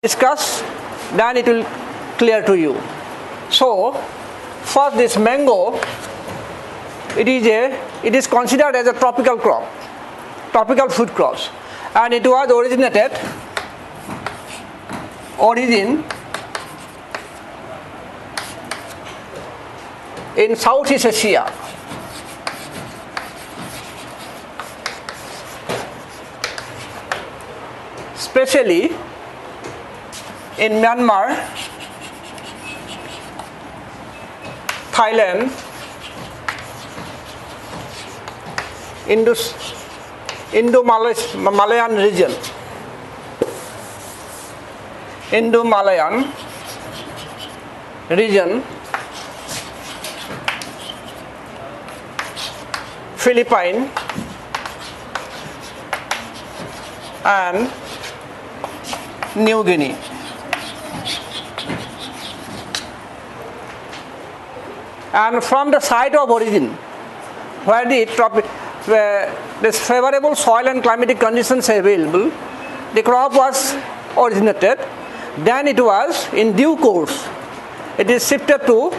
discuss, then it will clear to you. So, first this mango, it is considered as a tropical crop, tropical fruit crops, and it was origin in Southeast Asia. Especially in Myanmar, Thailand, Indo-Malayan region, Philippines, and New Guinea. And from the site of origin, where this favorable soil and climatic conditions are available, the crop was originated. Then it was, in due course, it is shifted to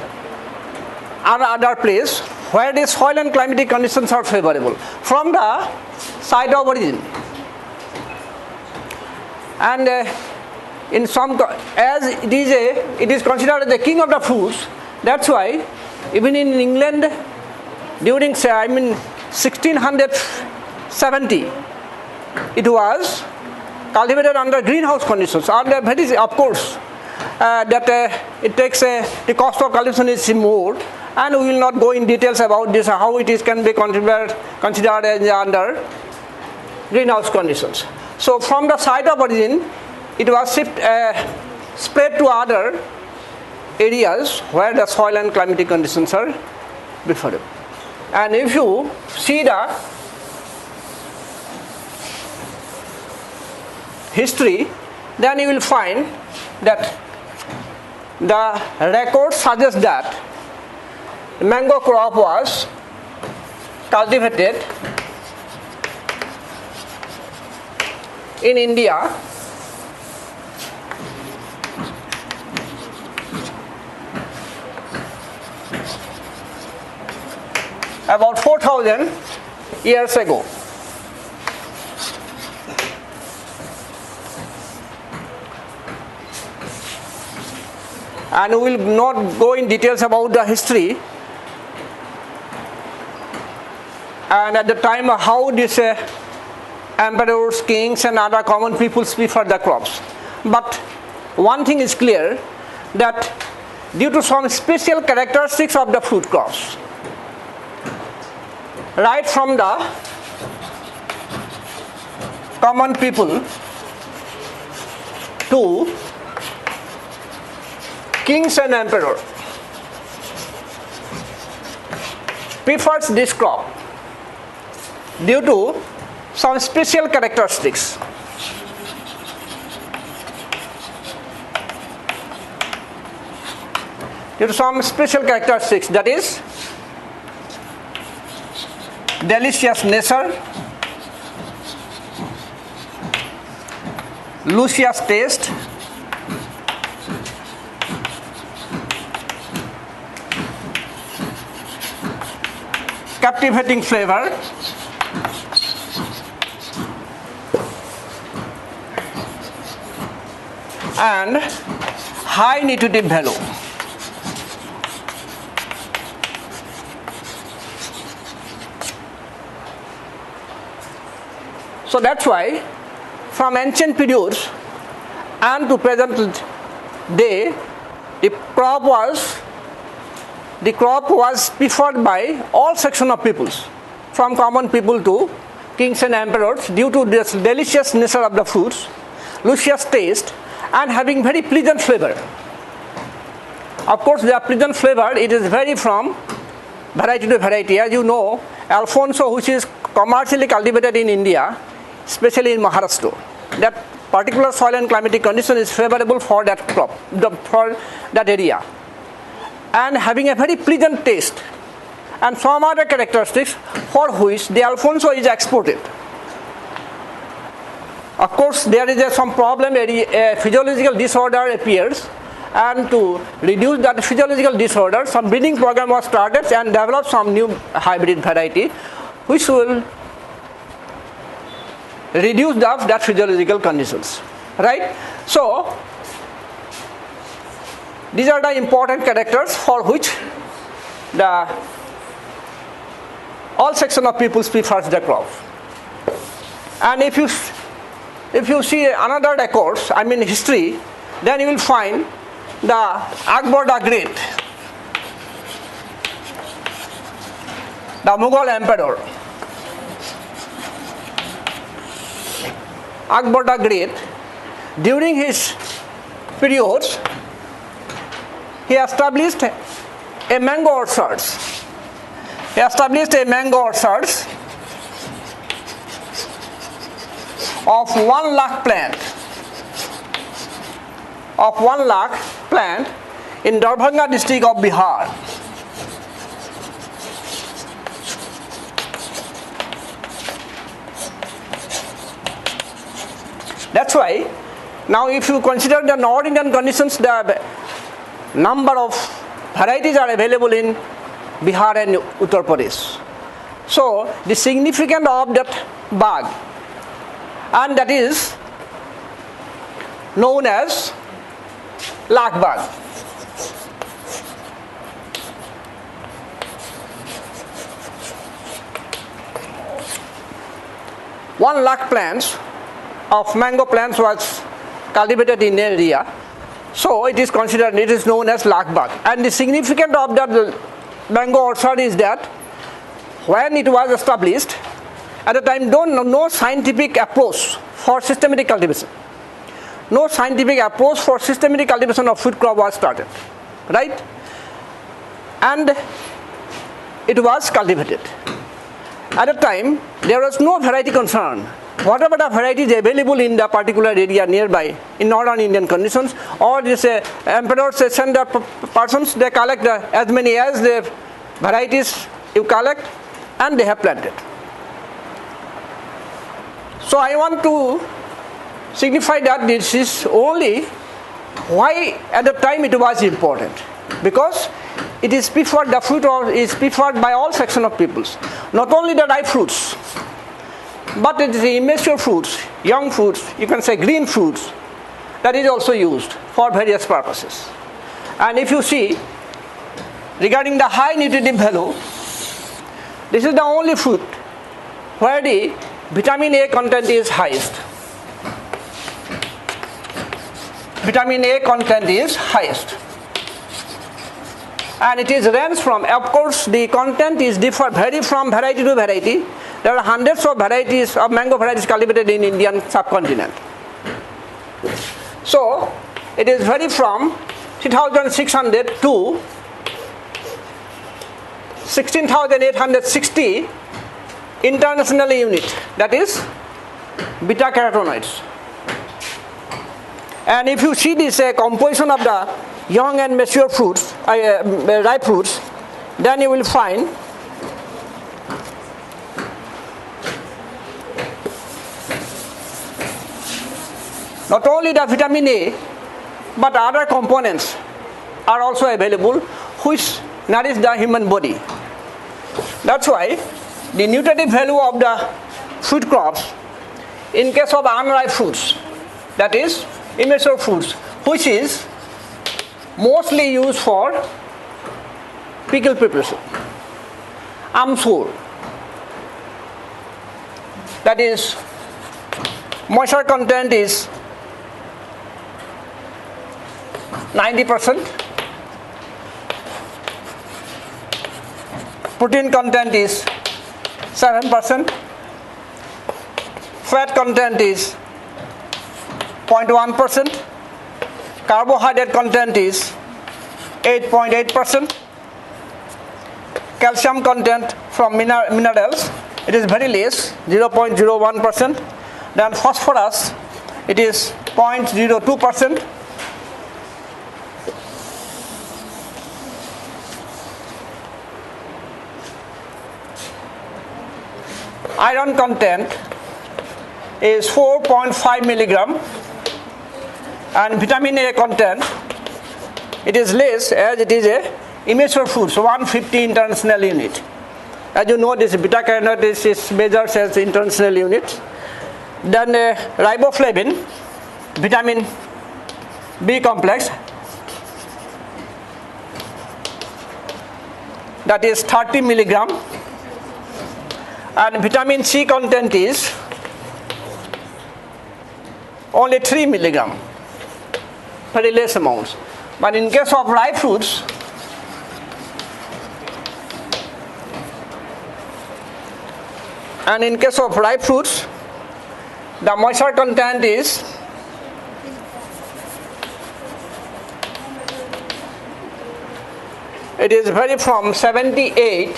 another place where the soil and climatic conditions are favorable from the site of origin. And in some, as it is considered the king of the fruits. That's why even in England during 1670, it was cultivated under greenhouse conditions. And very, of course, it takes the cost of cultivation is more, and we will not go in details about this, how it is can be considered as under greenhouse conditions. So from the site of origin, it was spread to other areas where the soil and climatic conditions are preferable. And if you see the history, then you will find that the records suggest that the mango crop was cultivated in India about 4,000 years ago. And we will not go in details about the history and at the time how this emperors, kings and other common peoples prefer the crops. But one thing is clear, that due to some special characteristics of the fruit crops, right from the common people to kings and emperor prefers this crop due to some special characteristics. Due to some special characteristics, that is delicious nature, luscious taste, captivating flavor, and high nutritive value. So that's why from ancient periods and to present day, the crop was preferred by all sections of peoples, from common people to kings and emperors, due to this delicious nature of the fruits, luscious taste, and having very pleasant flavor. Of course, the pleasant flavor, it is vary from variety to variety. As you know, Alfonso, which is commercially cultivated in India, especially in Maharashtra, that particular soil and climatic condition is favorable for that crop, for that area, and having a very pleasant taste, and some other characteristics for which the Alfonso is exported. Of course, there is some problem, a physiological disorder appears, and to reduce that physiological disorder, some breeding program was started and developed some new hybrid variety, which will reduce that physiological conditions, right? So, these are the important characters for which all section of people prefers the crop. And if you see another records, I mean history, then you will find the Akbar the Great, the Mughal emperor. Akbar the Great, during his periods, he established a mango orchards. He established a mango orchards of 1 lakh plant. Of 1 lakh plant in Darbhanga district of Bihar. That's why now if you consider the North Indian conditions, the number of varieties are available in Bihar and Uttar Pradesh. So the significance of that bag, and that is known as lakh bag. One lakh plants of mango plants was cultivated in an area, so it is considered, it is known as lakh bag. And the significance of that mango orchard is that when it was established, at the time no scientific approach for systematic cultivation. No scientific approach for systematic cultivation of fruit crop was started, right? And it was cultivated. At the time, there was no variety concern. Whatever the variety is available in the particular area nearby, in northern Indian conditions, or this emperors send the persons, they collect as many as the varieties you collect, and they have planted. So I want to signify that this is only why at the time it was important, because it is preferred, the fruit is preferred by all section of peoples, not only the ripe fruits, but it is the immature fruits, young fruits, you can say green fruits, that is also used for various purposes. And if you see regarding the high nutritive value, this is the only fruit where the vitamin A content is highest. Vitamin A content is highest. And it is range from, of course, the content is vary from variety to variety. There are hundreds of varieties of mango varieties cultivated in Indian subcontinent. So it is vary from 3,600 to 16,860 international unit, that is beta carotenoids. And if you see this composition of the young and mature fruits, ripe fruits, then you will find not only the vitamin A, but other components are also available which nourish the human body. That's why the nutritive value of the fruit crops in case of unripe fruits, that is immature fruits, which is mostly used for pickle preparation. Amsoor, that is moisture content is 90%, protein content is 7%, fat content is 0.1%, carbohydrate content is 8.8%, calcium content from minerals, it is very less, 0.01%, then phosphorus, it is 0.02%, iron content is 4.5 milligram, and vitamin A content, it is less as it is a immature food, so 150 international unit. As you know, this beta carotene is measured as international units. Then riboflavin, vitamin B complex, that is 30 milligram, and vitamin C content is only 3 milligram, very less amounts. But in case of ripe fruits, the moisture content is vary from 78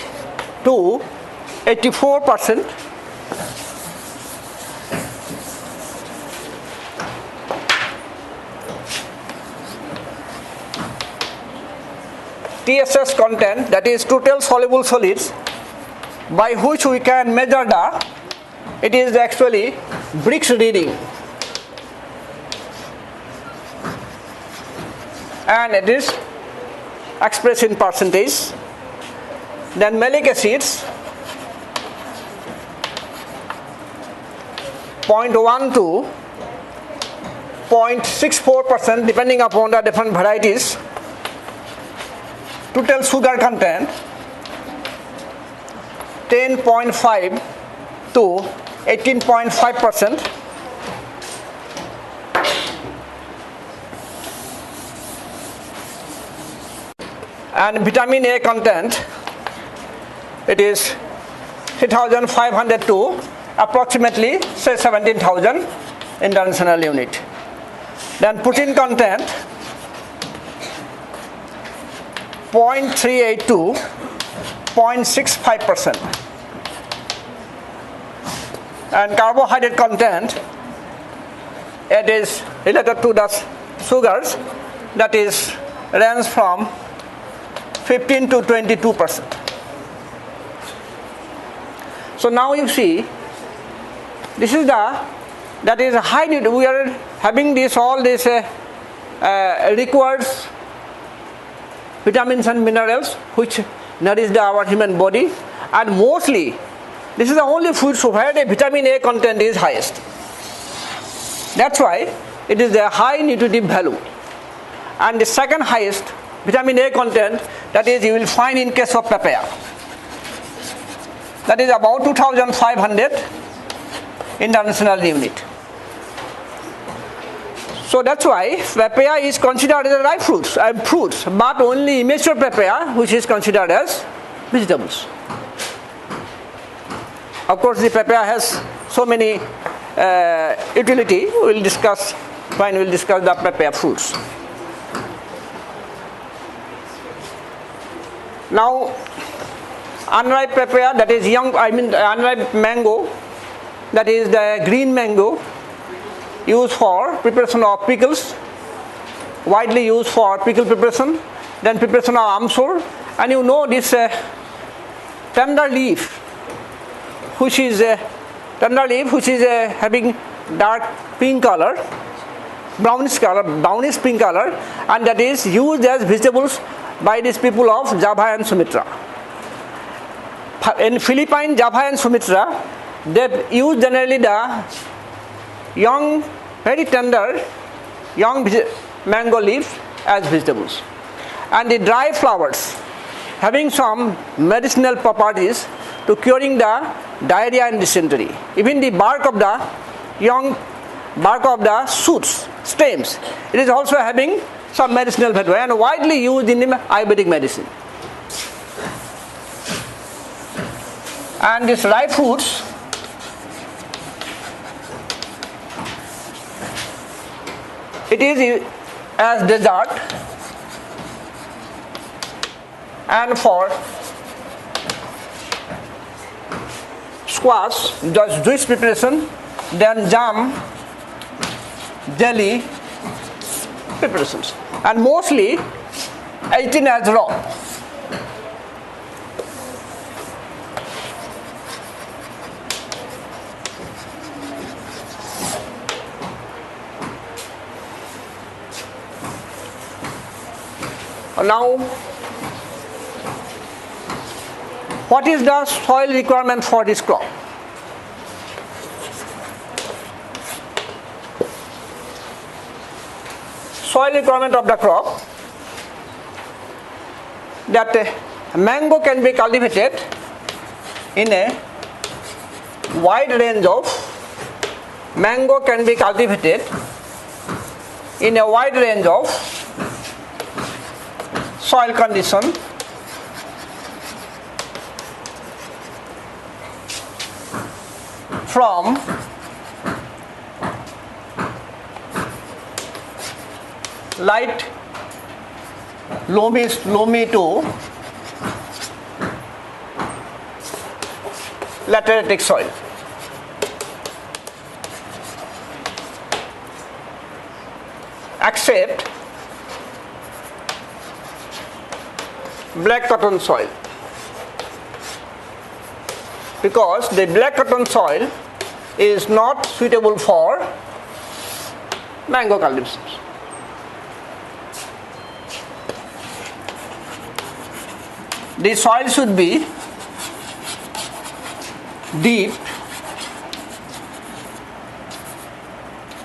to 84%. TSS content, that is total soluble solids, by which we can measure it is actually Brix reading, and it is expressed in percentage. Then malic acids, 0.1 to 0.64% depending upon the different varieties. Total sugar content, 10.5 to 18.5%. And vitamin A content, it is 3,500 to approximately say 17,000 international unit. Then protein content, 0.38 to 0.65%. And carbohydrate content, it is related to the sugars, that is range from 15 to 22%. So now you see, this is that is a high need. We are having all this requires vitamins and minerals which nourish our human body, and mostly this is the only food where the vitamin A content is highest. That's why it is a high nutritive value. And the second highest vitamin A content, that is you will find in case of papaya, that is about 2,500 international unit. So that's why papaya is considered as a ripe fruits, but only immature papaya which is considered as vegetables. Of course, the papaya has so many utility. We will discuss when we will discuss the papaya fruits. Now, unripe papaya, that is unripe mango, that is the green mango, used for preparation of pickles, widely used for pickle preparation, then preparation of amsur. And you know this tender leaf, which is having dark pink color, brownish pink color, and that is used as vegetables by these people of Java and Sumatra. In Philippines, Java and Sumatra, they use generally the young, very tender, young mango leaf as vegetables. And the dry flowers having some medicinal properties to curing the diarrhea and dysentery. Even the bark of the shoots, stems, it is also having some medicinal value and widely used in Ayurvedic medicine. And these ripe fruits, it is as dessert and for squash, just juice preparation, then jam, jelly preparations, and mostly eaten as raw. Now, what is the soil requirement for this crop? Soil requirement of the crop, that mango can be cultivated in a wide range of soil condition from light loamy to lateritic soil. Except black cotton soil, because the black cotton soil is not suitable for mango cultivation. The soil should be deep,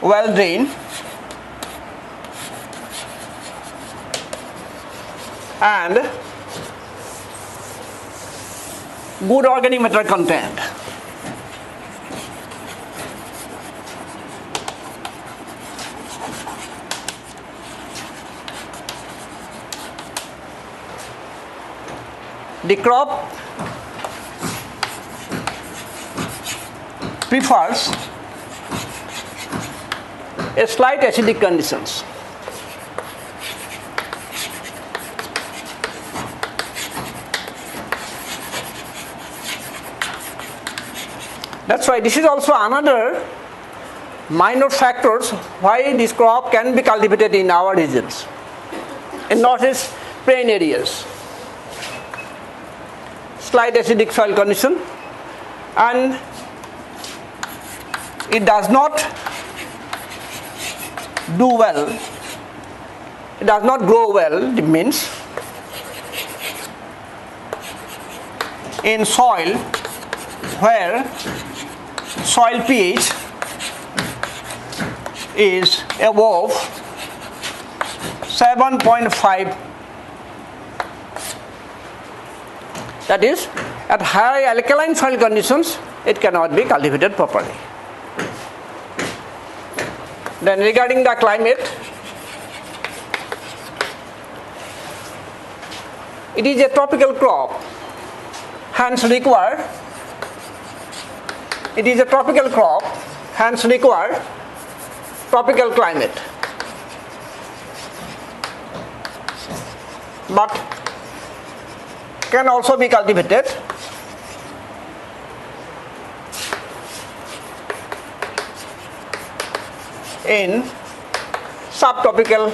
well drained, and good organic matter content. The crop prefers a slight acidic conditions. That's why this is also another minor factors why this crop can be cultivated in our regions, in northeast plain areas. Slight acidic soil condition, and it does not do well, it does not grow well, it means in soil where soil pH is above 7.5. That is, at high alkaline soil conditions, it cannot be cultivated properly. Then regarding the climate, it is a tropical crop, hence require tropical climate. But can also be cultivated in subtropical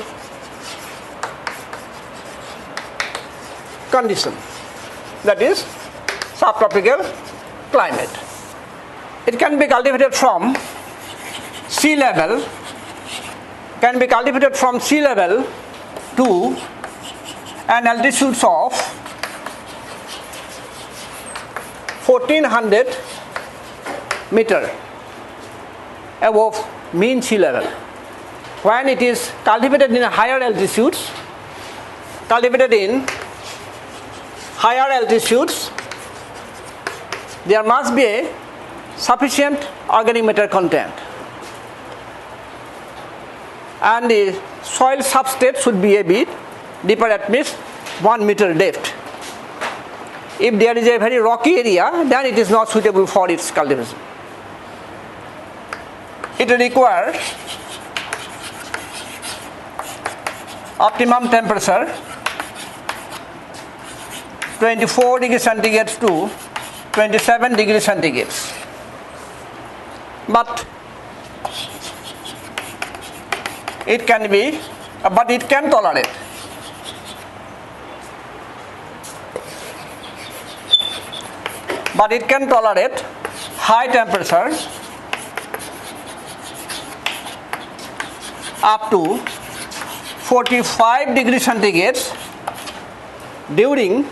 condition, that is subtropical climate. It can be cultivated from sea level, to an altitude of 1400 meter above mean sea level. When it is cultivated in higher altitudes, there must be a sufficient organic matter content, and the soil substrate should be a bit deeper, at least 1 meter depth. If there is a very rocky area, then it is not suitable for its cultivation. It requires optimum temperature 24 degrees centigrade to 27 degrees centigrade. But it can tolerate high temperatures up to 45 degrees centigrade during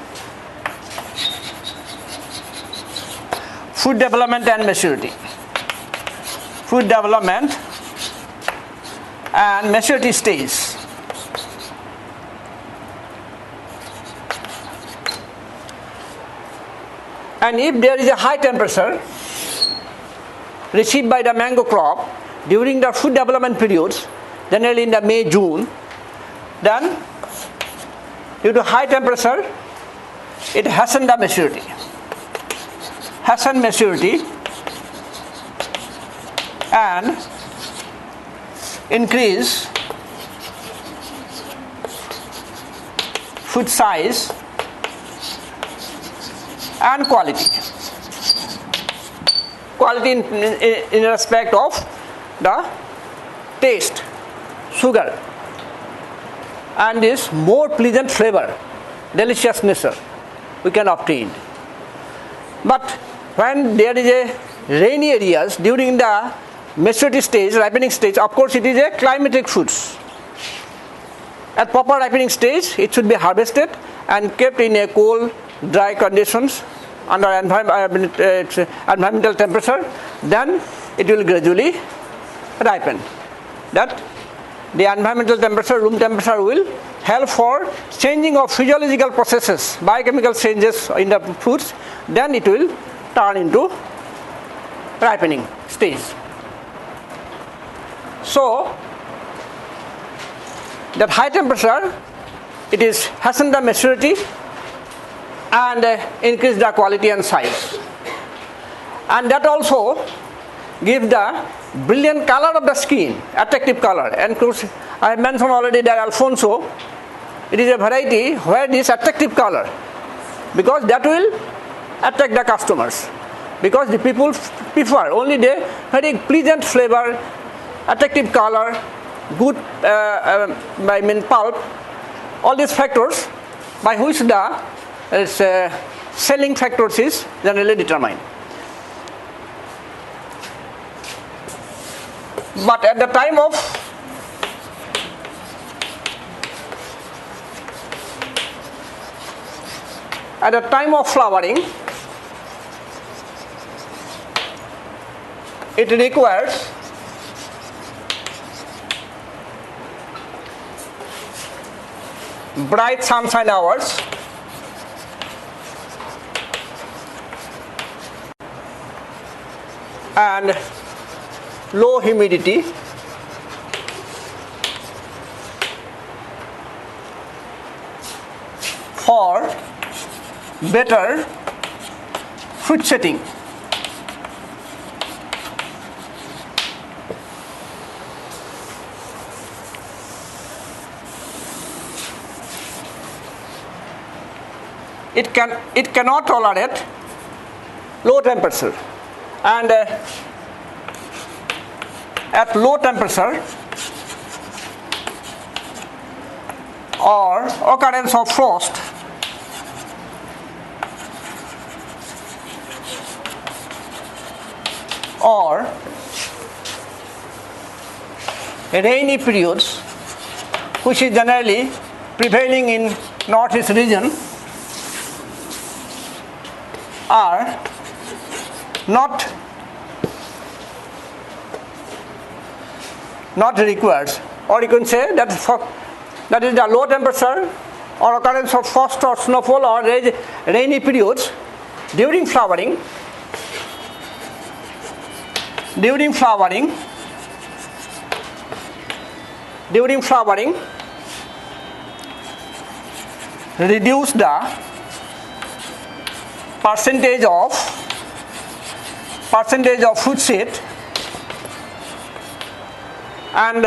food development and maturity. Food development and maturity stage. And if there is a high temperature received by the mango crop during the food development periods, generally in the May, June, then due to high temperature, it hastens the maturity. Hasten maturity and increase food size and quality. Quality in respect of the taste, sugar, and this more pleasant flavor, deliciousness we can obtain. But when there is a rainy areas during the maturity stage, ripening stage, of course it is a climatic foods. At proper ripening stage, it should be harvested and kept in a cool, dry conditions under environmental temperature. Then it will gradually ripen. That the environmental temperature, room temperature, will help for changing of physiological processes, biochemical changes in the fruits. Then it will turn into ripening stage. So that high temperature, it is hasten the maturity and increase the quality and size, and that also give the brilliant color of the skin, attractive color. And of course, I have mentioned already that Alfonso, it is a variety where this attractive color, because that will attract the customers, because the people prefer only the very pleasant flavor, attractive color, good pulp, all these factors by which the selling factors is generally determined. But at the time of flowering, it requires bright sunshine hours, and low humidity, for better fruit setting. It cannot tolerate low temperature, and at low temperature or occurrence of frost, or rainy periods, which is generally prevailing in northeast region, are not required. Or you can say that that is the low temperature or occurrence of frost or snowfall or rainy periods during flowering. During flowering, reduce the percentage of fruit set, and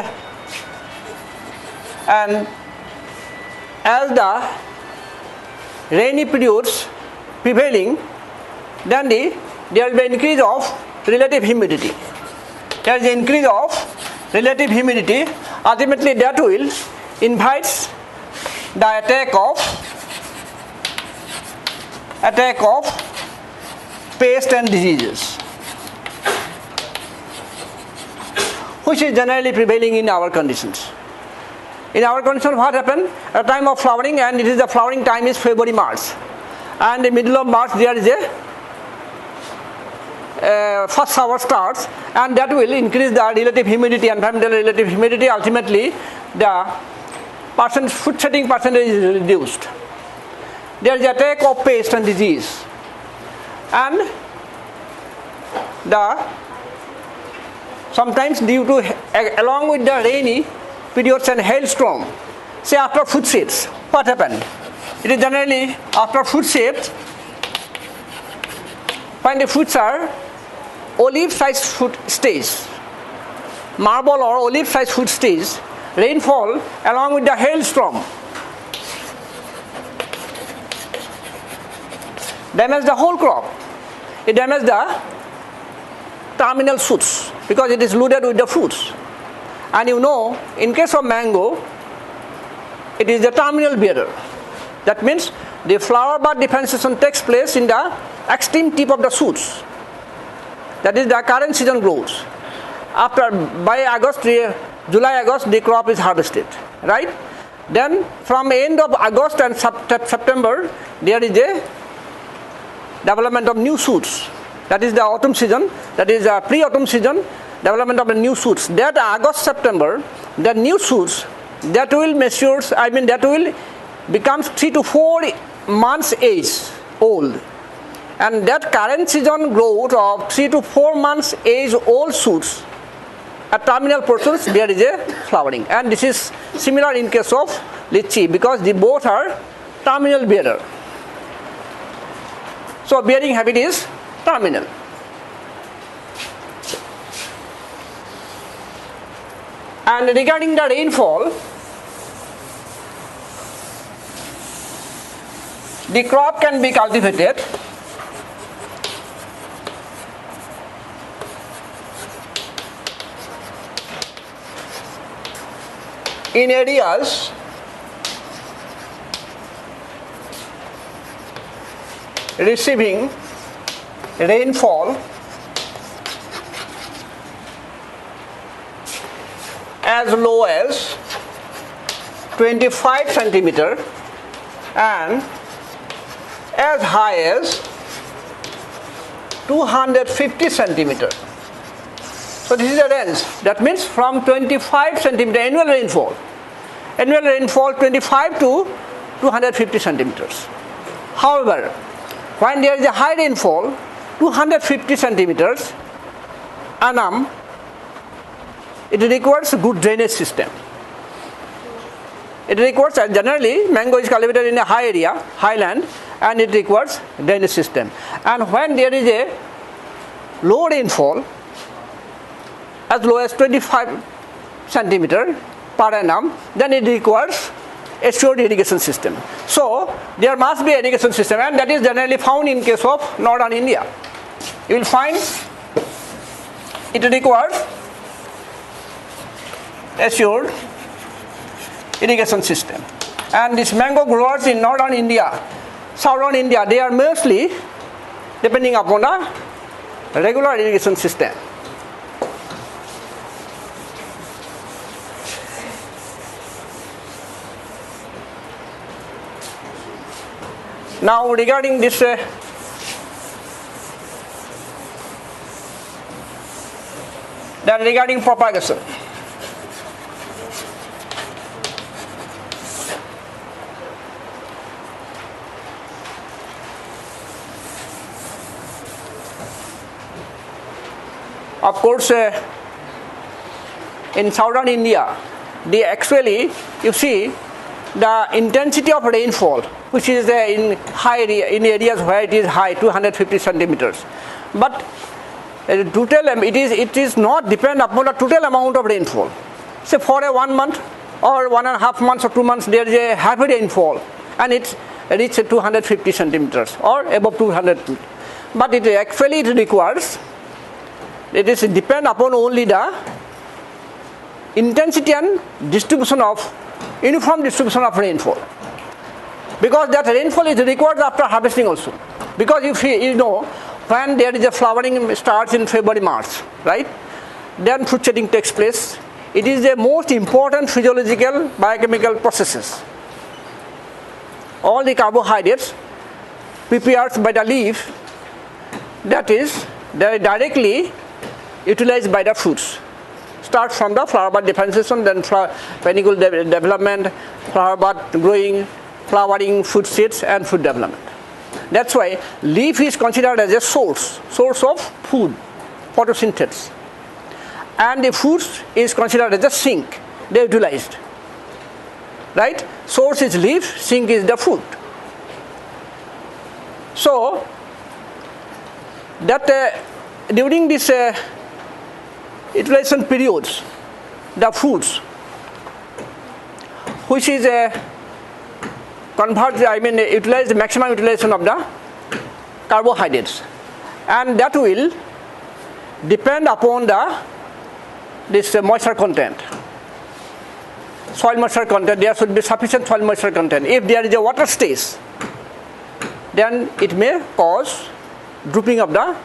as the rainy periods prevailing, then there will be increase of relative humidity. There is an increase of relative humidity. Ultimately, that will invite the attack of pests and diseases, which is generally prevailing in our conditions. In our condition, what happened? At the time of flowering, and it is the flowering time is February, March. And in the middle of March, there is a first shower starts, and that will increase the relative humidity, environmental relative humidity. Ultimately, the food setting percentage is reduced. There is attack of pest and disease, and sometimes due to along with the rainy periods and hailstorm, say after food sets, what happened? It is generally after food sets, when the fruits are olive-sized fruit stage, marble or olive-sized fruit stage, rainfall along with the hailstorm damage the whole crop. It damages the terminal shoots because it is loaded with the fruits. And you know, in case of mango, it is the terminal bearer. That means the flower bud differentiation takes place in the extreme tip of the shoots. That is the current season grows. After by August, July, August, the crop is harvested, right? Then from end of August and September, there is a development of new shoots. That is the autumn season. That is the pre-autumn season. Development of the new shoots. That August, September, the new shoots that will matures. That will becomes 3 to 4 months age old, and that current season growth of 3 to 4 months age old shoots at terminal portions, there is a flowering, and this is similar in case of lychee because the both are terminal bearer. So bearing habit is terminal. And regarding the rainfall, the crop can be cultivated in areas receiving rainfall as low as 25 centimeter and as high as 250 centimeter. So this is the range. That means from 25 centimeter annual rainfall 25 to 250 centimeters. However, when there is a high rainfall 250 centimeters annum, it requires a good drainage system. It requires, generally mango is cultivated in a high area, highland, and it requires drainage system. And when there is a low rainfall as low as 25 centimeter per annum, then it requires assured irrigation system. So there must be irrigation system, and that is generally found in case of northern India. You will find it requires assured irrigation system. And these mango growers in northern India, southern India, they are mostly depending upon a regular irrigation system. Now regarding this regarding propagation. Of course, in southern India, they actually, you see, the intensity of rainfall, which is in high area, in areas where it is high, 250 centimeters. But total, it is not depend upon the total amount of rainfall. Say for a 1 month or 1.5 months or 2 months, there is a heavy rainfall, and it reaches 250 centimeters or above 200. But it actually requires. It is depend upon only the intensity and distribution of uniform distribution of rainfall, because that rainfall is required after harvesting also. Because if you know, when there is a flowering starts in February, March, right? Then fruit setting takes place It is the most important physiological biochemical processes. All the carbohydrates prepared by the leaf, that is, they are directly utilized by the fruits. Start from the flower bud differentiation, then panicule development, flower bud growing, flowering, fruit seeds, and fruit development. That's why leaf is considered as a source of food, photosynthesis. And the fruits is considered as a sink, they are utilized. Right? Source is leaf, sink is the fruit. So, that during this utilization periods, the fruits, which is utilize the maximum utilization of the carbohydrates, and that will depend upon this moisture content. Soil moisture content, there should be sufficient soil moisture content. If there is a water stays, then it may cause drooping of the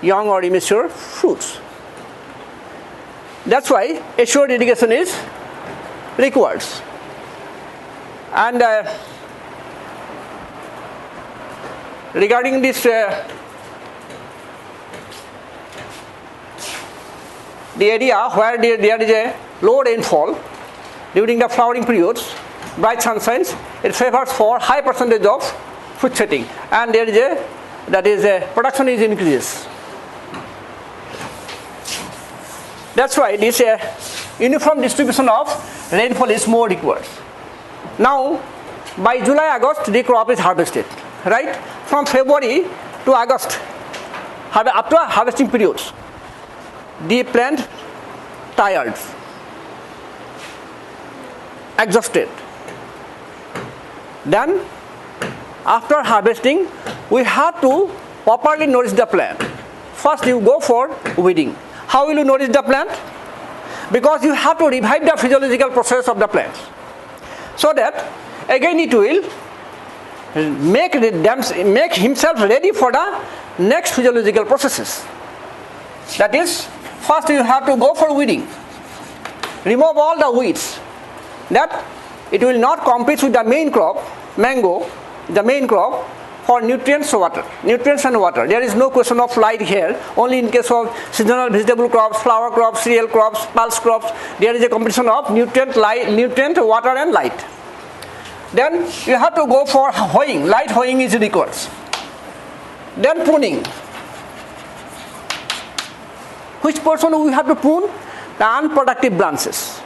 young or immature fruits. That's why assured irrigation is required. And regarding this, the area where there is a low rainfall during the flowering periods, bright sunshine, it favors for high percentage of fruit setting, and there is production is increases. That's why this uniform distribution of rainfall is more required. Now, by July, August, the crop is harvested, right? From February to August, up to harvesting periods, the plant tired, exhausted. Then, after harvesting, we have to properly nourish the plant. First, you go for weeding. How will you nourish the plant? Because you have to revive the physiological process of the plant. So that again it will make himself ready for the next physiological processes. That is, first you have to go for weeding. Remove all the weeds. That it will not compete with the main crop, mango, the main crop, for nutrients and water. There is no question of light here. Only in case of seasonal vegetable crops, flower crops, cereal crops, pulse crops, there is a competition of nutrient, water and light. Then you have to go for hoeing. Light hoeing is required. Then pruning. Which portion we have to prune? The unproductive branches,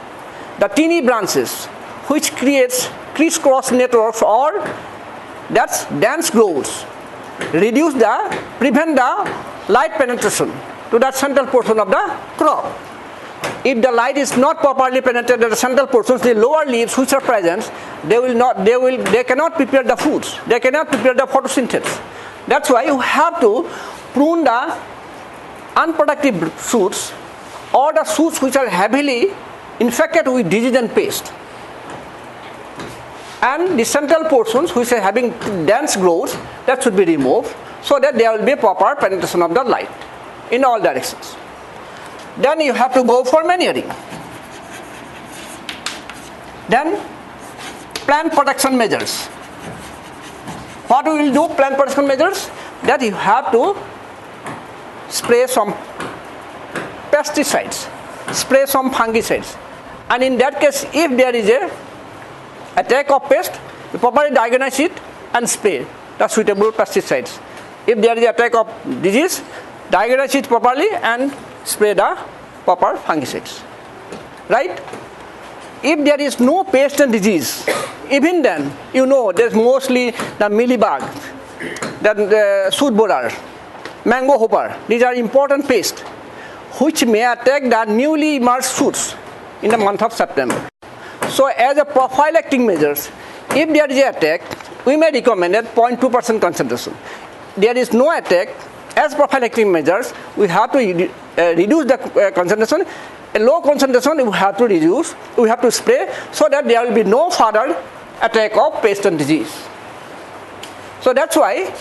the teeny branches, which creates crisscross networks or that's dense growths, prevent the light penetration to that central portion of the crop. If the light is not properly penetrated at the central portions, the lower leaves which are present, they cannot prepare the foods, they cannot prepare the photosynthesis. That's why you have to prune the unproductive shoots or the shoots which are heavily infected with disease and pest. And the central portions which are having dense growth, that should be removed so that there will be proper penetration of the light in all directions. Then you have to go for manuring. Then plant protection measures. What we will do, plant protection measures? That you have to spray some pesticides, spray some fungicides. And in that case, if there is a attack of pest, you properly diagnose it and spray the suitable pesticides. If there is an attack of disease, diagnose it properly and spray the proper fungicides. Right? If there is no pest and disease, even then, there's mostly the mealybug, the shoot borer, mango hopper. These are important pests which may attack the newly emerged shoots in the month of September. So as a prophylactic measures, if there is an attack, we may recommend 0.2% concentration. There is no attack, as prophylactic measures, we have to reduce the concentration. A low concentration we have to reduce, we have to spray so that there will be no further attack of pest and disease. So that's why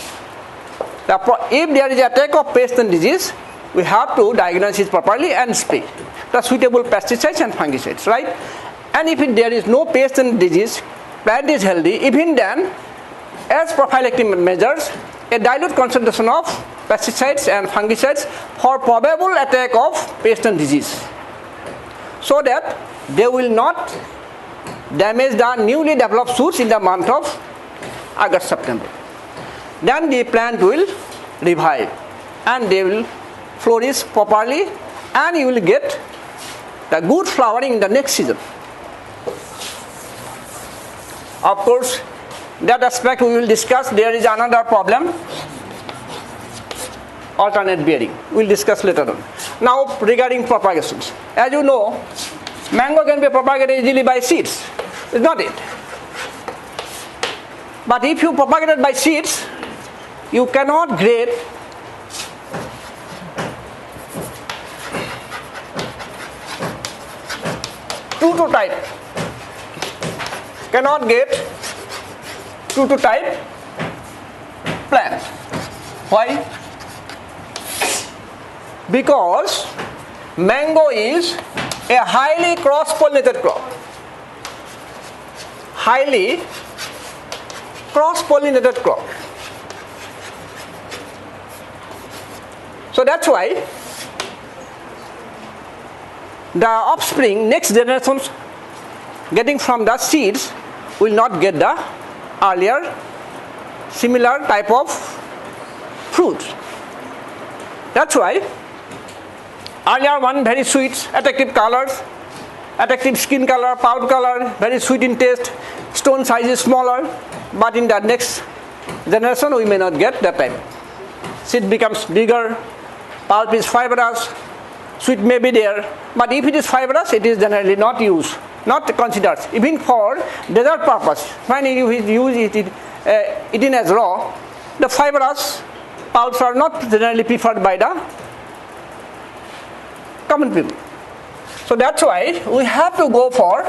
if there is an attack of pest and disease, we have to diagnose it properly and spray. the suitable pesticides and fungicides, right? And if there is no pest and disease, plant is healthy, even then, as prophylactic measures, a dilute concentration of pesticides and fungicides for probable attack of pest and disease, so that they will not damage the newly developed shoots in the month of August, September. Then the plant will revive and they will flourish properly, and you will get the good flowering in the next season. Of course, that aspect we will discuss. There is another problem, alternate bearing. We will discuss later on. Now regarding propagations. As you know, mango can be propagated easily by seeds. Is not it? But if you propagate it by seeds, you cannot grade two type. Cannot get two type plant. Why? Because mango is a highly cross-pollinated crop. Highly cross-pollinated crop. So that's why the offspring, next generations getting from the seeds, will not get the earlier similar type of fruits. That's why earlier one very sweet, attractive colors, attractive skin color, powder color, very sweet in taste, stone size is smaller, but in the next generation we may not get that type. Seed becomes bigger, pulp is fibrous, sweet may be there, but if it is fibrous, it is generally not used, not considered. Even for dessert purpose, when you use it eaten as raw, the fibrous pulps are not generally preferred by the common people. So that's why we have to go for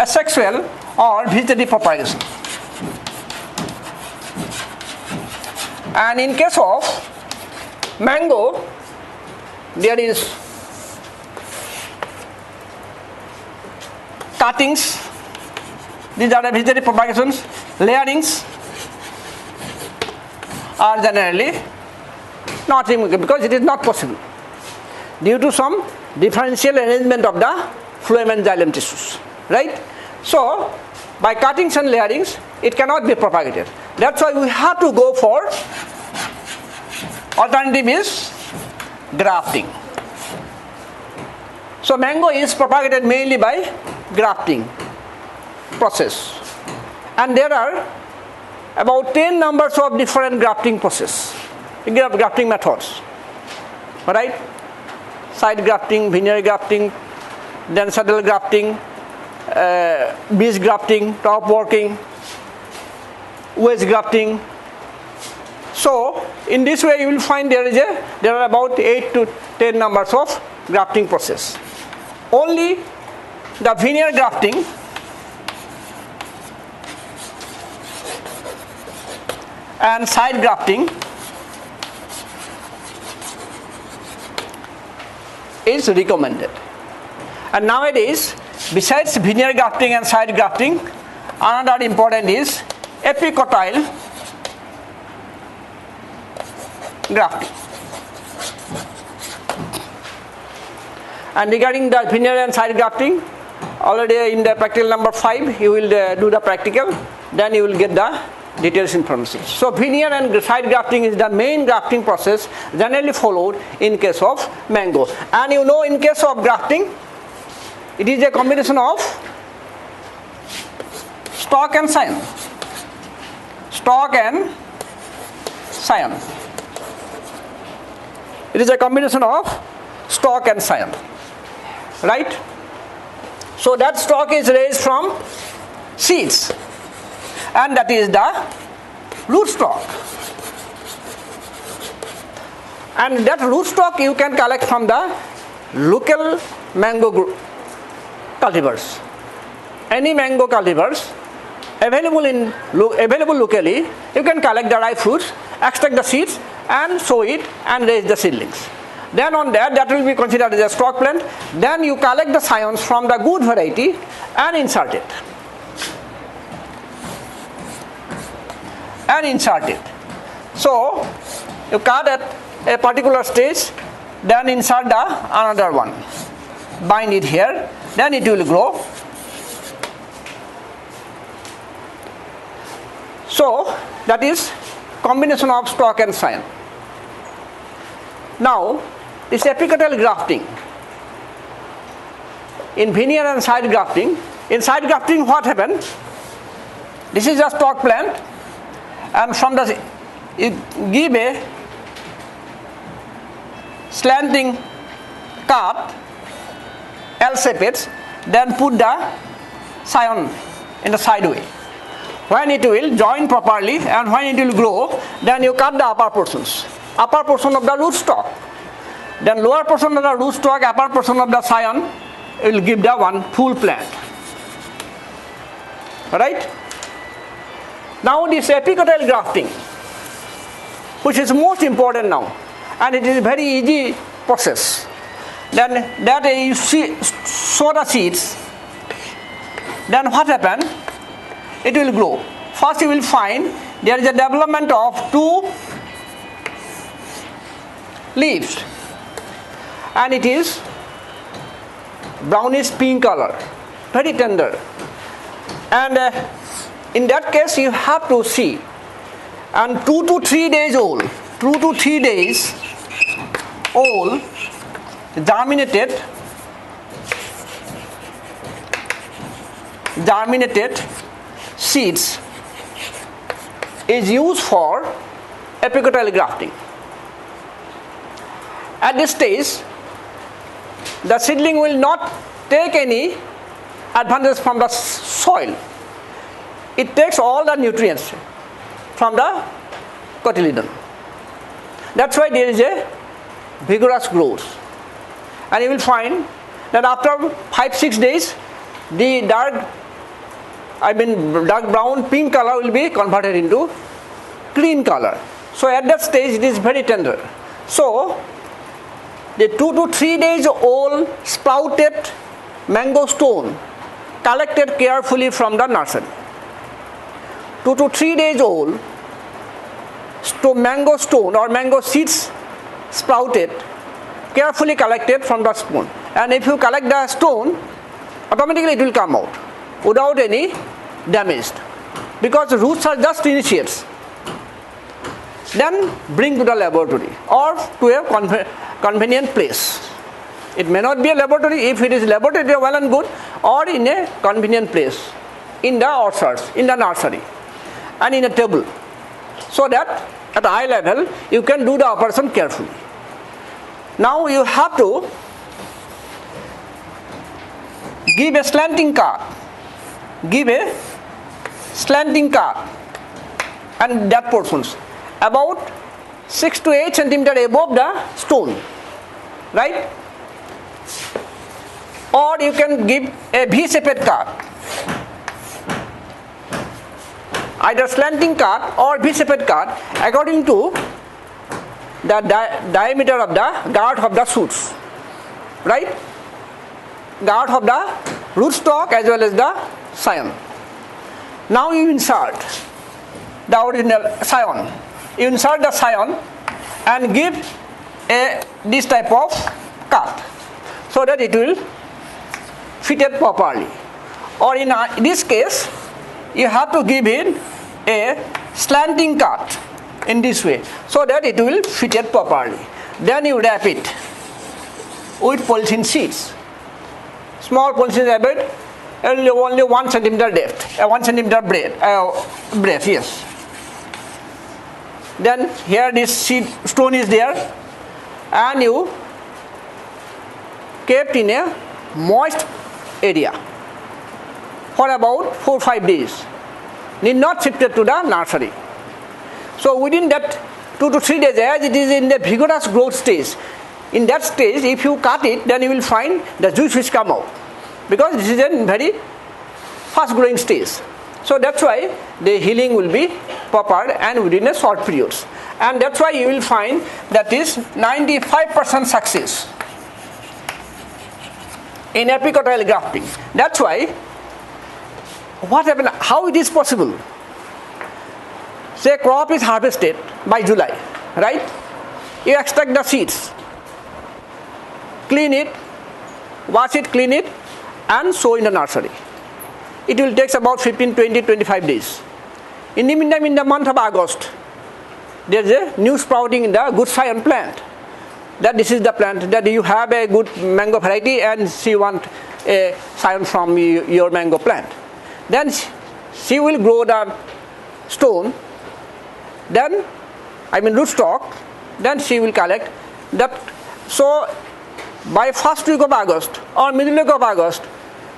asexual or vegetative propagation. And in case of mango, there is cuttings. These are the vegetative propagations. Layerings are generally not removed because it is not possible due to some differential arrangement of the phloem and xylem tissues, right? So by cuttings and layerings, it cannot be propagated. That's why we have to go for alternative is grafting. So mango is propagated mainly by grafting process, and there are about 10 numbers of different grafting process, grafting methods, right? Side grafting, veneer grafting, then saddle grafting, bees grafting, top working, wedge grafting. So in this way you will find there are about 8 to 10 numbers of grafting process. Only the veneer grafting and side grafting is recommended. And nowadays, besides veneer grafting and side grafting, another important is epicotyle grafting. And regarding the veneer and side grafting, already in the practical number 5, you will do the practical, then you will get the details information. So veneer and side grafting is the main grafting process generally followed in case of mango. And you know, in case of grafting, it is a combination of stalk and scion. Stalk and scion. It is a combination of stalk and scion, right? So that stalk is raised from seeds, and that is the rootstock. And that rootstock you can collect from the local mango cultivars. Any mango cultivars available locally, you can collect the ripe fruits, extract the seeds and sow it and raise the seedlings. Then on that will be considered as a stock plant. Then you collect the scions from the good variety and insert it. So you cut at a particular stage, then insert the another one, bind it here, then it will grow. So that is combination of stock and scion. Now this apical grafting. In veneer and side grafting, what happened? This is a stock plant, and from the you give a slanting cut, L-shaped, then put the scion in the sideway. When it will join properly and when it will grow, then you cut the upper portion of the rootstock. Then lower portion of the rootstock, upper portion of the scion will give the one full plant. Right? Now this apical grafting, which is most important now, and it is a very easy process. Then that you sow the seeds, then what happens? It will grow. First you will find there is a development of 2 leaves, and it is brownish pink color, very tender. And in that case you have to see, and 2 to 3 days old, germinated seeds is used for apical grafting. At this stage, the seedling will not take any advantage from the soil. It takes all the nutrients from the cotyledon. That's why there is a vigorous growth. And you will find that after 5-6 days, the dark brown pink color will be converted into green color. So at that stage it is very tender. So the 2 to 3 days old sprouted mango stone collected carefully from the nursery. 2 to 3 days old mango stone or mango seeds sprouted, carefully collected from the stone. And if you collect the stone, automatically it will come out without any damage, because the roots are just initiates. Then bring to the laboratory or to a convenient place. It may not be a laboratory. If it is laboratory, well and good, or in a convenient place, in the orchards, in the nursery, and in a table, so that at eye level you can do the operation carefully. Now you have to give a slanting cut, and that portions about 6 to 8 centimeter above the stone, right? Or you can give a V-shaped cut, either slanting cut or V-shaped cut according to the diameter of the girth of the shoots, right? Girth of the rootstock as well as the scion. Now you insert the original scion. You insert the scion and give this type of cut so that it will fit it properly. Or in this case, you have to give it a slanting cut in this way so that it will fit it properly. Then you wrap it with polythene sheets. Small polythene wrap, only 1 centimeter depth, 1 centimeter breadth, yes. Then here this seed stone is there, and you kept in a moist area for about 4-5 days. Need not shift it to the nursery. So within that 2 to 3 days, as it is in the vigorous growth stage, in that stage if you cut it, then you will find the juice which come out, because this is a very fast growing stage. So that's why the healing will be proper and within a short periods. And that's why you will find that is 95% success in epicotyle grafting. That's why, what happened, how it is possible? Say crop is harvested by July, right? You extract the seeds, clean it, wash it, clean it, and sow in the nursery. It will take about 15, 20, 25 days. In the meantime, in the month of August, there is a new sprouting in the good scion plant. That this is the plant, that you have a good mango variety and she want a scion from your mango plant. Then she will grow the stone, then rootstock, then she will collect that. So by first week of August or middle week of August,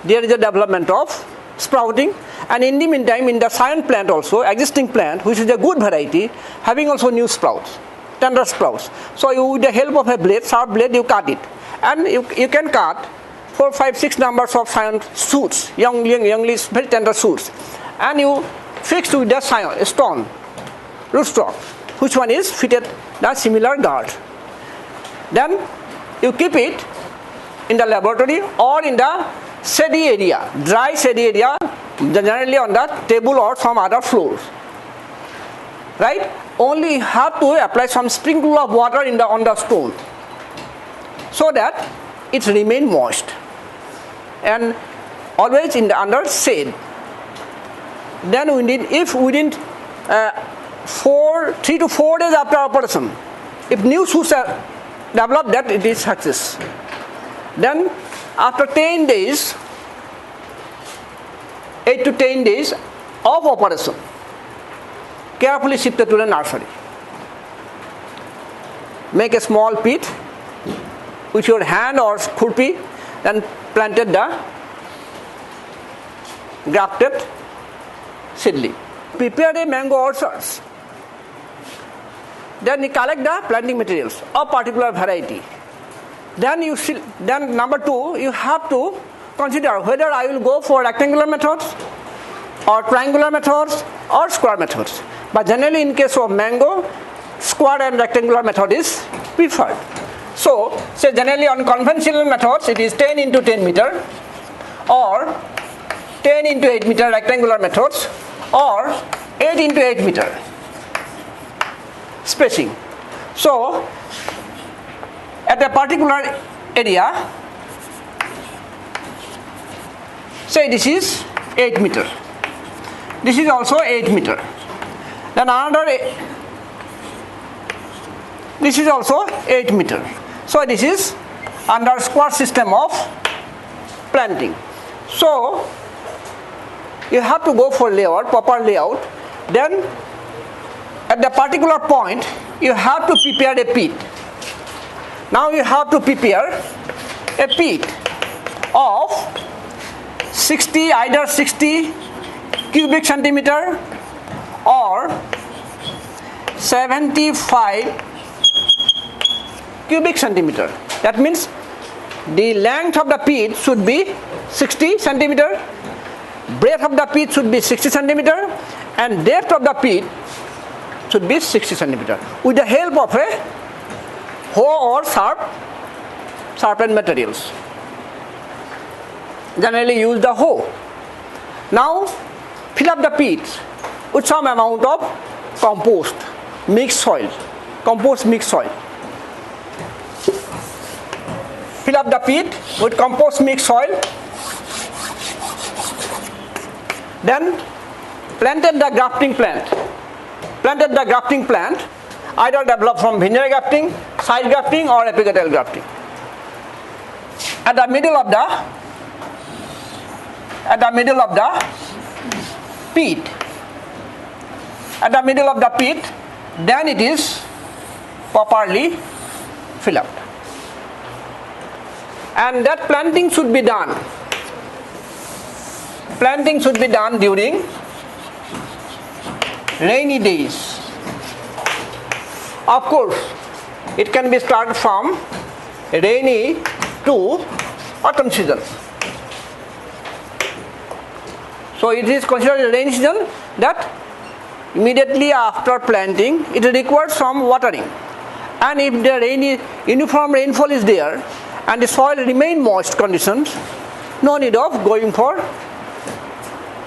there is a development of sprouting, and in the meantime in the scion plant also, existing plant which is a good variety, having also new sprouts, tender sprouts. So you, with the help of a blade, sharp blade, you cut it, and you can cut 4, 5, 6 numbers of scion shoots, youngly very tender shoots, and you fix with the scion stone rootstock, which one is fitted the similar guard. Then you keep it in the laboratory or in the shady area, dry shady area, generally on the table or some other floors, right? Only have to apply some sprinkle of water on the stone, so that it remain moist, and always in the under shade. Then we need, if within 3 to 4 days after operation, if new shoots are developed, that it is success. Then after 10 days, 8 to 10 days of operation, carefully shifted to the nursery. Make a small pit with your hand or khurpi, then planted the grafted seedling. Prepare a mango orchards. Then you collect the planting materials of particular variety. Then number 2, you have to consider whether I will go for rectangular methods or triangular methods or square methods. But generally in case of mango, square and rectangular method is preferred. So say generally on conventional methods it is 10 into 10 meter or 10 into 8 meter rectangular methods or 8 into 8 meter spacing. So at a particular area, say this is 8 meter, this is also 8 meter, then another, this is also 8 meter. So this is under square system of planting. So you have to go for layout, proper layout. Then at the particular point you have to prepare a pit. Now you have to prepare a pit of 60, either 60 cubic centimeter or 75 cubic centimeter. That means the length of the pit should be 60 centimeter, breadth of the pit should be 60 centimeter, and depth of the pit should be 60 centimeter. With the help of a hoe or sharpened materials. Generally use the hoe. Now fill up the pit with some amount of compost, mixed soil, compost mixed soil. Fill up the pit with compost mixed soil. Then planted the grafting plant. Planted the grafting plant, either developed from veneer grafting, side grafting or epicotyle grafting. At the middle of the pit, then it is properly filled up. And that planting should be done. Planting should be done during rainy days. Of course, it can be started from rainy to autumn season. So it is considered a rainy season, that immediately after planting, it requires some watering. And if the uniform rainfall is there and the soil remain moist conditions, no need of going for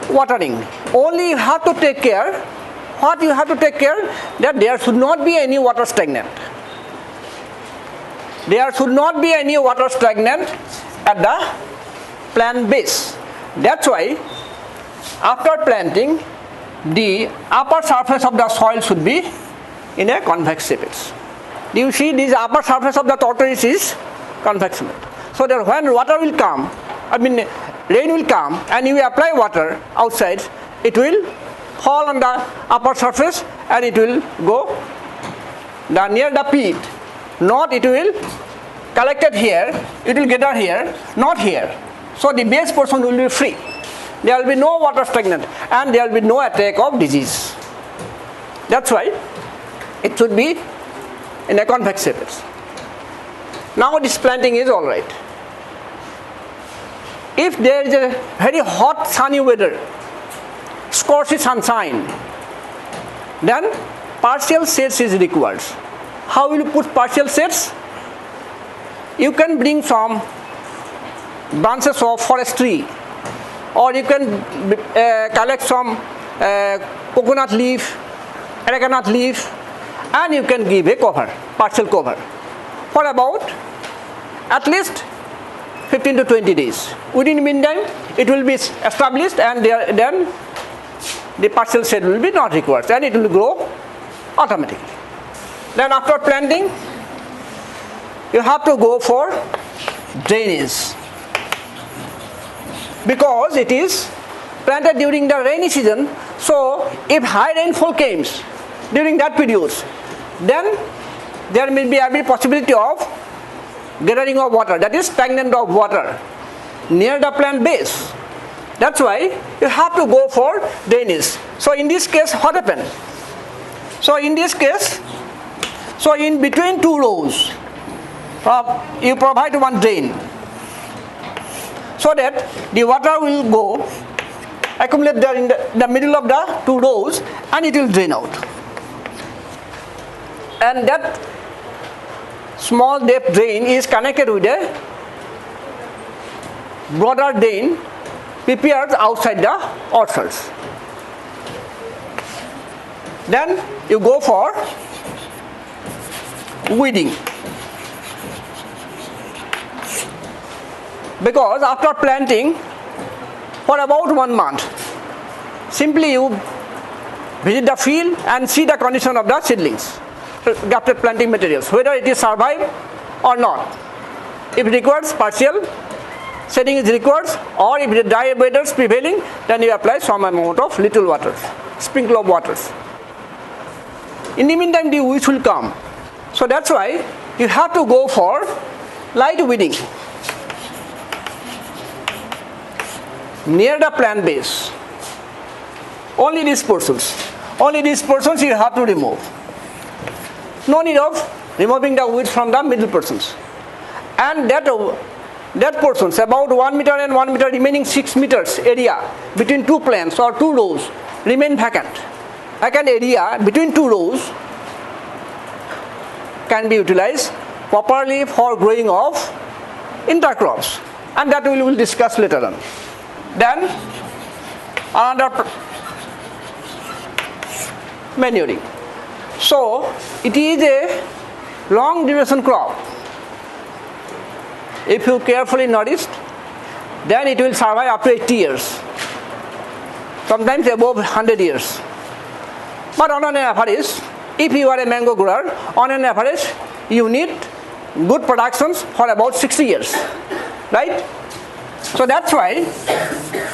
watering. Only you have to take care, what you have to take care, that there should not be any water stagnant. There should not be any water stagnant at the plant base. That's why after planting, the upper surface of the soil should be in a convex shape. Do you see this upper surface of the tortoise is convex shape. So that when water will come, rain will come and you apply water outside, it will fall on the upper surface and it will go near the pit. Not it will collected here, it will gather here, not here. So the base portion will be free. There will be no water stagnant and there will be no attack of disease. That's why it should be in a convex shape. Now this planting is alright. If there is a very hot sunny weather, scorchy sunshine, then partial shades is required. How will you put partial shades? You can bring some branches of forest tree, or you can collect some coconut leaf, arecanut leaf, and you can give a cover, partial cover, for about at least 15 to 20 days. Within the meantime, it will be established and then the partial shade will be not required and it will grow automatically. Then after planting, you have to go for drainage, because it is planted during the rainy season. So if high rainfall comes during that period, then there may be every possibility of gathering of water, that is stagnant of water near the plant base. That's why you have to go for drainage. So in this case, what happened? So in this case, so in between two rows, you provide one drain, so that the water will go accumulate there in the middle of the two rows and it will drain out. And that small depth drain is connected with a broader drain prepared outside the orchards. Then you go for weeding, because after planting for about 1 month, simply you visit the field and see the condition of the seedlings, grafted planting materials, whether it is survived or not. If it requires partial shedding is required, or if the dry weather is prevailing, then you apply some amount of little water, sprinkle of waters. In the meantime, the weeds will come. So that's why you have to go for light weeding near the plant base. Only these portions you have to remove. No need of removing the weeds from the middle portions. And that portions about 1 meter and 1 meter, remaining 6 meters area between two plants or two rows remain vacant. Vacant area between two rows can be utilized properly for growing of intercrops, and that we will discuss later on. Then another manuring. So it is a long duration crop. If you carefully nourished, then it will survive up to 80 years, sometimes above 100 years. But on an average, if you are a mango grower, on an average you need good productions for about 60 years, right? So that's why,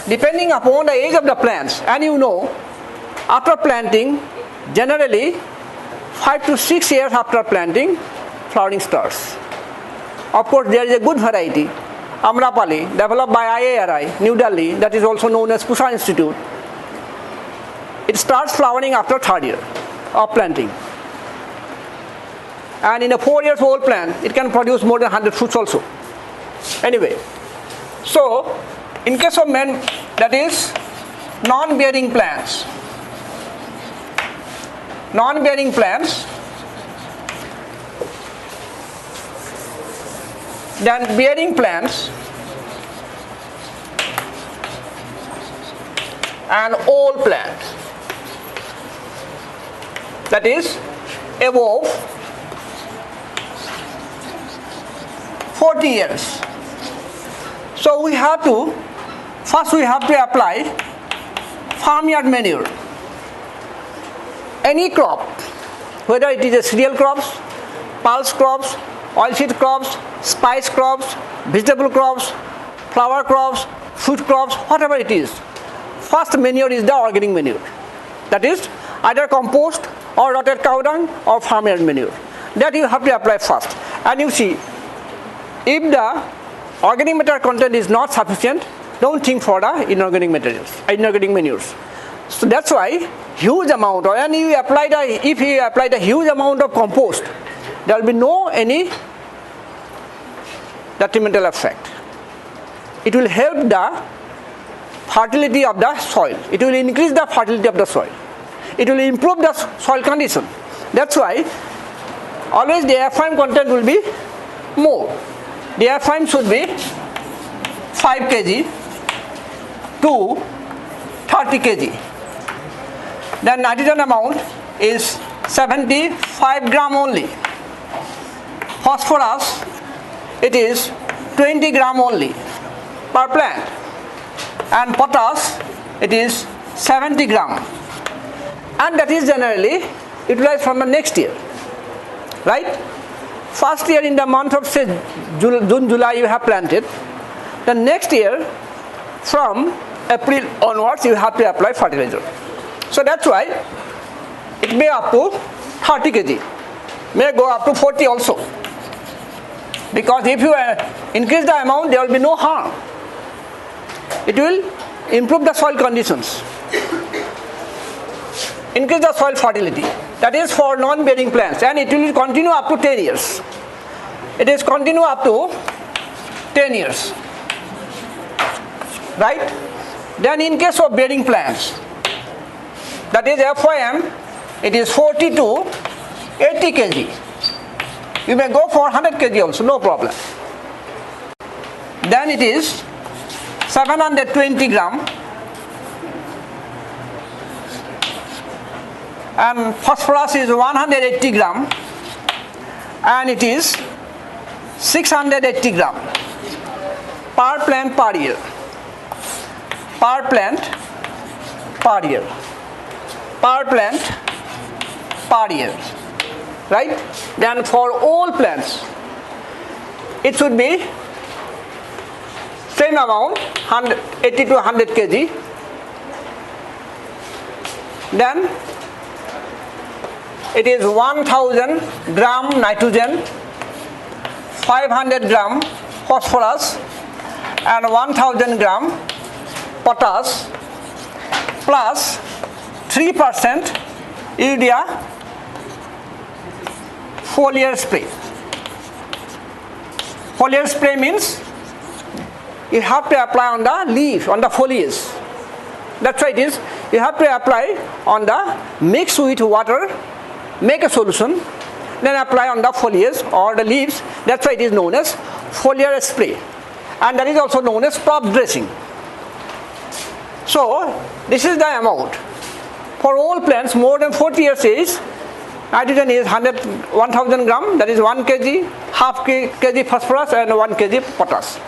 depending upon the age of the plants, and you know, after planting, generally 5 to 6 years after planting, flowering starts. Of course, there is a good variety, Amrapali, developed by IARI, New Delhi, that is also known as Pusa Institute. It starts flowering after 3rd year of planting. And in a 4 years old plant, it can produce more than 100 fruits also. Anyway, so in case of that is non-bearing plants, non-bearing plants, then bearing plants, and old plants, that is above 40 years. So we have to, first we have to apply farmyard manure. Any crop, whether it is a cereal crops, pulse crops, oilseed crops, spice crops, vegetable crops, flower crops, fruit crops, whatever it is, first manure is the organic manure. That is either compost or rotted cow dung or farmyard manure. That you have to apply first. And you see, if the organic matter content is not sufficient, don't think for the inorganic materials, inorganic manures. So that's why huge amount, or if you apply the huge amount of compost, there will be no any detrimental effect. It will help the fertility of the soil. It will increase the fertility of the soil. It will improve the soil condition. That's why always the FIM content will be more. The FIM should be 5 kg to 30 kg. The nitrogen amount is 75 gram only. Phosphorus, it is 20 gram only per plant. And potash, it is 70 gram. And that is generally utilized from the next year, right? First year in the month of say June, July you have planted. The next year from April onwards you have to apply fertilizer. So that's why it may up to 30 kg, may go up to 40 also. Because if you increase the amount, there will be no harm. It will improve the soil conditions, increase the soil fertility. That is for non-bearing plants, and it will continue up to 10 years. It is continue up to 10 years, right? Then in case of bearing plants, that is FYM, it is 40 to 80 kg. You may go for 100 kg also, no problem. Then it is 720 gram, and phosphorus is 180 gram, and it is 680 gram per plant per year. Per plant per year. Per plant per year. Right? Then for all plants, it should be same amount, 80 to 100 kg. Then it is 1000 gram nitrogen, 500 gram phosphorus, and 1000 gram potash, plus 3% urea foliar spray. Foliar spray means you have to apply on the leaf, on the foliage. That's why it is, you have to apply on the, mix with water, make a solution, then apply on the foliage or the leaves. That's why it is known as foliar spray. And that is also known as crop dressing. So this is the amount. For all plants more than 40 years age, nitrogen is 1000 gram, that is 1 kg, half kg phosphorus and 1 kg potash.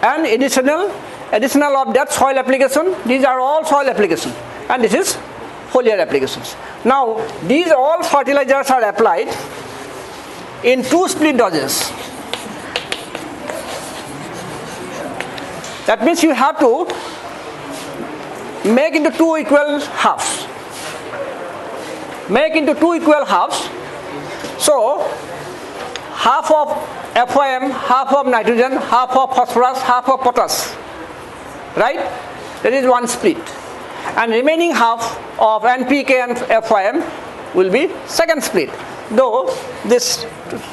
And additional of that soil application, these are all soil application, and this is foliar applications. Now these all fertilizers are applied in 2 split doses. That means you have to make into 2 equal halves. Make into 2 equal halves. So half of FYM, half of nitrogen, half of phosphorus, half of potash. Right? That is 1 split. And remaining half of NPK and FYM will be second split. Though this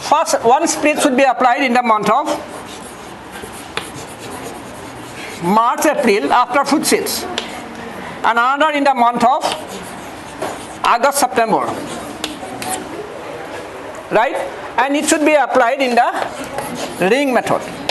first 1 split should be applied in the month of March, April after fruit seeds, and another in the month of August, September. right? And it should be applied in the ring method.